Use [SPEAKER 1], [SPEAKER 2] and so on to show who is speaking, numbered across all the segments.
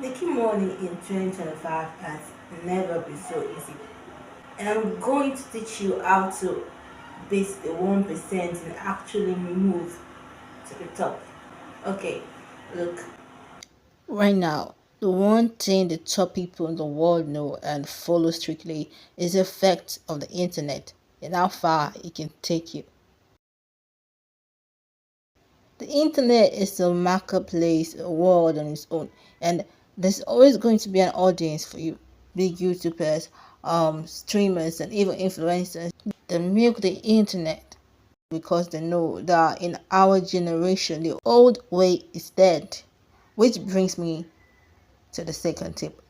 [SPEAKER 1] Making money in 2025 has never been so easy. And I'm going to teach you how to beat the 1% and actually move to the top. Okay, look. Right now, the one thing the top people in the world know and follow strictly is the effect of the internet and how far it can take you. The internet is a marketplace, a world on its own, and there's always going to be an audience for you. Big YouTubers, streamers, and even influencers that milk the internet because they know that in our generation the old way is dead. Which brings me to the second tip.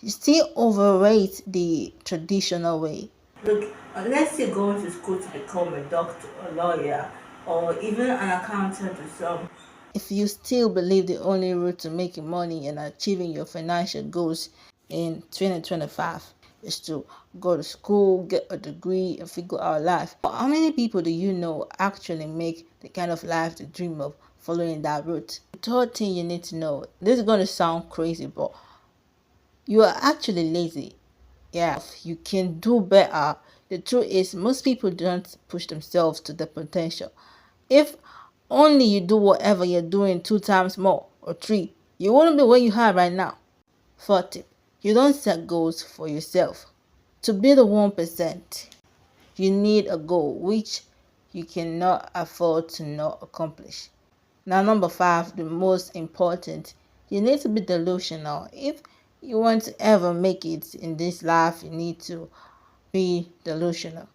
[SPEAKER 1] You still overrate the traditional way. Look, unless you're going to school to become a doctor, a lawyer, or even an accountant or some. If you still believe the only route to making money and achieving your financial goals in 2025 is to go to school, get a degree, and figure out life, how many people do you know actually make the kind of life they dream of following that route? The third thing you need to know, this is going to sound crazy, but you are actually lazy. Yeah, you can do better. The truth is, most people don't push themselves to their potential. If only you do whatever you're doing two times more or three, you wouldn't be where you are right now. Fourth tip, you don't set goals for yourself. To be the 1%, you need a goal which you cannot afford to not accomplish. Now, number five, the most important, you need to be delusional. If you want to ever make it in this life, you need to be delusional.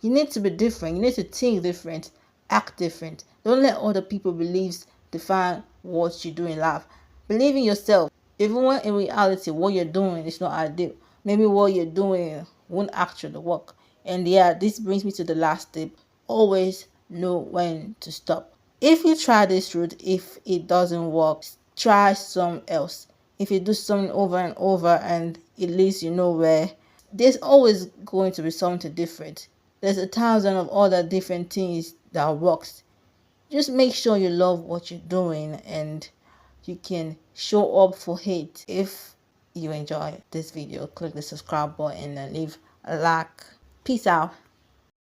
[SPEAKER 1] You need to be different. You need to think different, act different. Don't let other people's beliefs define what you do in life. Believe in yourself. Even when in reality what you're doing is not ideal. Maybe what you're doing won't actually work. And yeah, this brings me to the last tip. Always know when to stop. If you try this route, if it doesn't work, try some else. If you do something over and over and it leads you nowhere, there's always going to be something different. There's a thousand of other different things that works. Just make sure you love what you're doing and you can show up for it. If you enjoy this video, click the subscribe button and leave a like. Peace out.